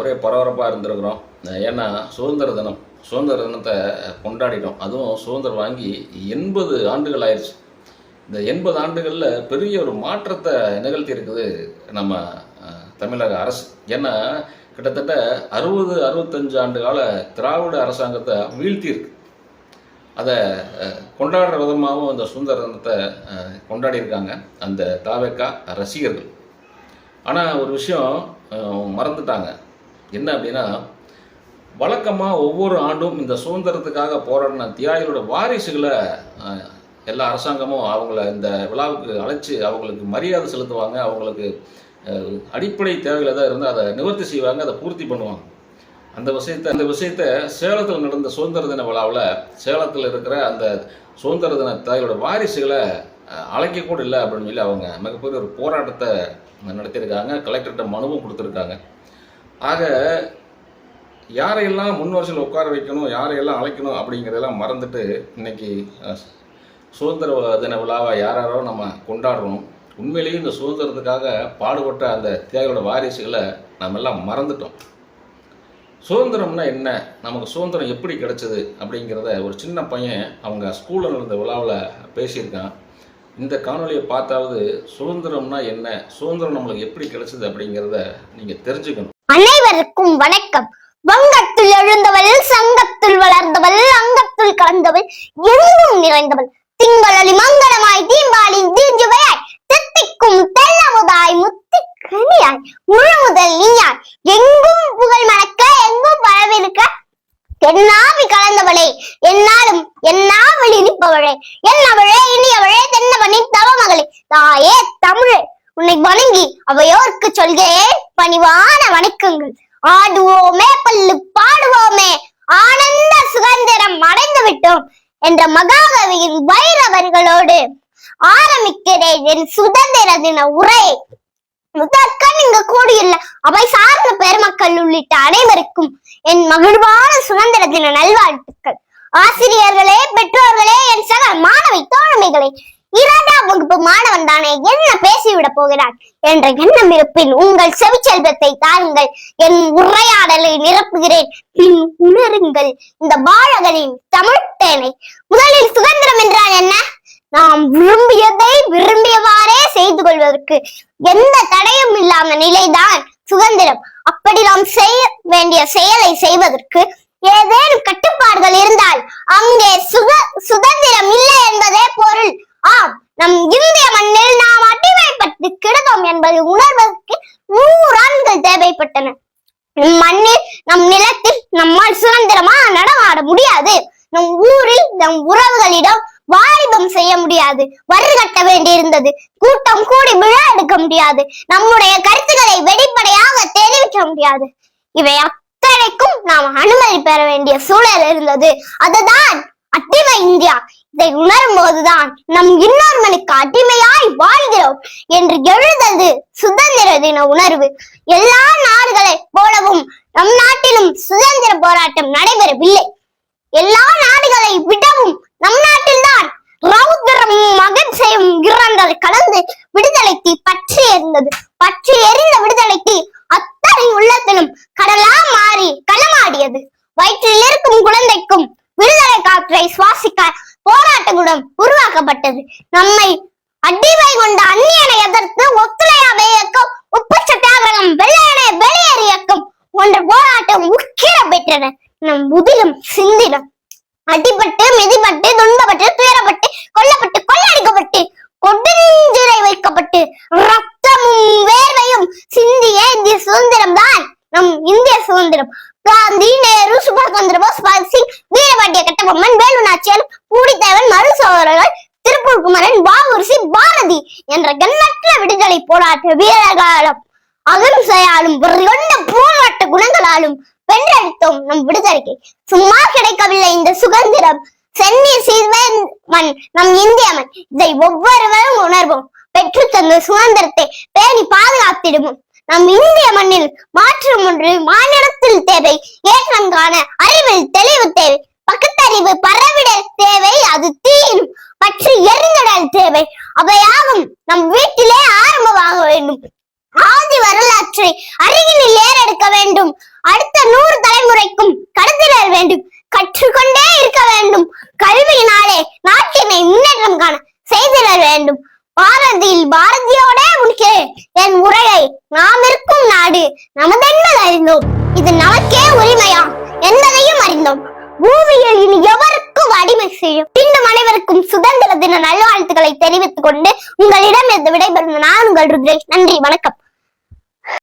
ஒரே பரபரப்பாக இருந்திருக்கிறோம். ஏன்னா சுதந்திர தினத்தை கொண்டாடிட்டோம். அதுவும் சுதந்திரம் வாங்கி 80 ஆண்டுகள் ஆயிடுச்சு. இந்த 80 ஆண்டுகளில் பெரிய ஒரு மாற்றத்தை நிகழ்த்தி இருக்குது நம்ம தமிழக அரசு. ஏன்னா கிட்டத்தட்ட 65 ஆண்டு கால திராவிட அரசாங்கத்தை வீழ்த்தியிருக்கு. அதை கொண்டாடுற விதமாகவும் இந்த சுதந்திர தினத்தை கொண்டாடியிருக்காங்க அந்த தாவேக்கா ரசிகர்கள். ஆனால் ஒரு விஷயம் மறந்துட்டாங்க. என்ன அப்படின்னா, வழக்கமாக ஒவ்வொரு ஆண்டும் இந்த சுதந்திரத்துக்காக போராடின தியாகிகளோட வாரிசுகளை எல்லா அரசாங்கமும் அவங்கள இந்த விழாவுக்கு அழைச்சி அவங்களுக்கு மரியாதை செலுத்துவாங்க. அவங்களுக்கு அடிப்படை தேவைகள் எதாவது இருந்தால் அதை நிவர்த்தி செய்வாங்க, அதை பூர்த்தி பண்ணுவாங்க. அந்த விஷயத்தை சேலத்தில் நடந்த சுதந்திர தின விழாவில் சேலத்தில் இருக்கிற அந்த சுதந்திர தின தியாகிகளோட வாரிசுகளை அழைக்கக்கூட இல்லை அப்படின்னு சொல்லி அவங்க மிகப்பெரிய ஒரு போராட்டத்தை நடத்தியிருக்காங்க. கலெக்டர்கிட்ட மனுவும் கொடுத்துருக்காங்க. ஆக யாரையெல்லாம் முன் வரிசையில் உட்கார வைக்கணும், யாரையெல்லாம் அழைக்கணும் அப்படிங்கிறதெல்லாம் மறந்துட்டு இன்னைக்கு சுதந்திர தின விழாவை யாரோ நம்ம கொண்டாடுறோம். உண்மையிலேயே இந்த சுதந்திரத்துக்காக பாடுபட்ட அந்த தியாகிகளோட வாரிசுகளை நம்ம எல்லாம் மறந்துட்டோம். சுதந்திரம்னா என்ன, நமக்கு சுதந்திரம் எப்படி கிடைச்சது அப்படிங்கிறத ஒரு சின்ன பையன் அவங்க ஸ்கூலில் நடந்த விழாவில் பேசியிருக்கான். இந்த காணொலியை பார்த்தாவது சுதந்திரம்னா என்ன, சுதந்திரம் நம்மளுக்கு எப்படி கிடைச்சது அப்படிங்கிறத நீங்க தெரிஞ்சுக்கணும். அனைவருக்கும் வணக்கம். வங்கத்தில் எழுந்தவள், சங்கத்தில் வளர்ந்தவள், அங்கத்தில் கலந்தவள், எங்கும் நிறைந்தவள், திங்களி மங்களமாய் தீம்பாளி தீஞ்சுவையாய் தித்திக்கும் தெல்லமுதாய் முத்தி கனியாய் முழு முதல் நீயாய் எங்கும் புகழ் மணக்க எங்கும் பரவிருக்க தென்னாவி கலந்தவளே, என்னாலும் என்னாவளி நிற்பவளே, என்னவளே இனியவளே, தென்னவனின் தவமகளே, தாயே தமிழே, உன்னை வணங்கி அவையோர்க்கு சொல்கிறேன் பணிவான வணக்கங்கள். ஆடுவோமே பல்லு பாடுவோமே, ஆனந்த சுதந்திரம் அடைந்து விட்டோம் என்ற மகாகவியின் வைரவர்களோடு ஆரம்பிக்கிறேன் என் சுதந்திர தின உரையை. முதற்கண் இங்கு கூடியுள்ள அவை சார்ந்த பெருமக்கள் உள்ளிட்ட அனைவருக்கும் என் மகிழ்வான சுதந்திர தின நல்வாழ்த்துக்கள். ஆசிரியர்களே, பெற்றோர்களே, என் சக மாணவி தோழமைகளே, 2ஆம் வகுப்பு மாணவன் தானே என்ன பேசிவிட போகிறான் என்ற எண்ணம் இருப்பின் உங்கள் செவிச்செல்வத்தை தாருங்கள். என் உரையாடலை நிரப்புகிறேன், பின் உணருங்கள் இந்த பாலகனின் தமிழ்த்தேனை. முதலில் சுதந்திரம் என்றால் என்ன? நாம் விரும்பியதை விரும்பியவாறே செய்து கொள்வதற்கு எந்த தடையும் இல்லாத நிலைதான் சுதந்திரம். அப்படி நாம் செய்ய வேண்டிய செயலை செய்வதற்கு ஏதேனும் கட்டுப்பாடுகள் இருந்தால் அங்கே சுதந்திரம் இல்லை என்பதே பொருள். ஆம், நம் இந்திய மண்ணில் நாம் அடிமைப்பட்டு கிடந்தோம் என்பதை உணர்வதற்கு 100 ஆண்டுகள் தேவைப்பட்டன. நம் மண்ணில், நம் நிலத்தில் நம்மால் சுதந்திரமா நடமாட முடியாது. நம் ஊரில் நம் உறவுகளிடம் வாலிபம் செய்ய முடியாது. வரி கட்ட வேண்டியிருந்தது. கூட்டம் கூடி விழா எடுக்க முடியாது. நம்முடைய கருத்துக்களை வெளிப்படையாக தெரிவிக்க முடியாது. இவை அத்தனைக்கும் நாம் அனுமதி பெற வேண்டிய சூழல் இருந்தது. அதுதான் அடிமை இந்தியா. இதை உணரும் போதுதான் நம் இன்னொருவனுக்கு அடிமையாய் வாழ்கிறோம் என்று எழுதது சுதந்திர தின உணர்வு. எல்லா நாடுகளை போலவும் நம் நாட்டிலும் சுதந்திர போராட்டம் நடைபெறவில்லை. எல்லா நாடுகளை விடவும் நம் நாட்டில்தான் ரௌத்ரம் மகன் செய்யும் இறந்ததை கலந்து விடுதலை தீ பற்றி எறிந்தது. பற்றி எறிந்த விடுதலை தீ அத்தனை உள்ளத்திலும் கடலா மாறி களமாடியது. வயிற்றில் இருக்கும் குழந்தைக்கும் விடுதலை காற்றை சுவாசிக்க போராட்ட குடம் உருவாக்கப்பட்டது. நம்மை அடிமை கொண்ட அந்நியனை எதிர்த்து ஒத்துழையாமை இயக்கம், உப்பு சத்தியாகிரகம், வெள்ளையனை வெளியேறு இயக்கம் போன்ற போராட்டம் உக்கிர பெற்றன. நம் முதிலும் சிந்தினம் அடிபட்டு, மிதிப்பட்டு, துன்பப்பட்டு, துயரப்பட்டு, கொல்லப்பட்டு, கொள்ளடிக்கப்பட்டு, கொடுஞ்சிறை வைக்கப்பட்டு, ரத்தமும் வேர்வையும் சிந்திய இந்திய சுதந்திரம் தான் நம் இந்திய சுதந்திரம். காந்தி, நேரு, சுபாஷ் சந்திர போஸ், பகத் சிங், வீரபாண்டிய கட்டபொம்மன், வேலு நாச்சியார், பூடித்தேவன், மரு சகோதரர்கள், திருப்பூர் குமரன், வ.உ.சி., பாரதி என்ற எண்ணற்ற விடுதலை போராட்ட வீரர்களாலும் அகிம்சையாலும் கொண்ட போராட்ட குணங்களாலும் வென்றெடுத்தோம் நம் விடுதலைக்கு. சும்மா கிடைக்கவில்லை இந்த சுதந்திரம். செந்நீர் சீர்வன் நம் இந்தியவன். இதை ஒவ்வொருவரும் உணர்வோம். பெற்று தந்த சுதந்திரத்தை பேணி பாதுகாத்திடுவோம். நம் இந்திய மண்ணில் மாற்றம் ஒன்று மாநிலத்தில் தேவை. ஏற்றம் காண அறிவில் தெளிவு தேவை. பகுத்தறிவு பரவிடல் தேவை. அது தீயினும் பற்றி எரிந்திடல் தேவை. அவையாகும் நம் வீட்டிலே ஆரம்பமாக வேண்டும். ஆதி வரலாற்றை அருகினில் ஏறெடுக்க வேண்டும். அடுத்த 100 தலைமுறைக்கும் கடத்திட வேண்டும். கற்றுக்கொண்டே இருக்க வேண்டும். கல்வியினாலே நாட்டினை முன்னேற்றம் காண செய்திட வேண்டும். பாரதியோட முடிக்கிறேன் என் உரையை. நாம் இருக்கும் நாடு நமதென்பது அறிந்தோம். இது நமக்கே உரிமையா என்பதையும் அறிந்தோம். பூமியில் இனி எவருக்கும் அடிமை செய்யும். மீண்டும் அனைவருக்கும் சுதந்திர தின நல்வாழ்த்துக்களை தெரிவித்துக் கொண்டு உங்களிடம் இருந்து விடைபெறும் நான் உங்கள் ருத்ரேஷ். நன்றி, வணக்கம்.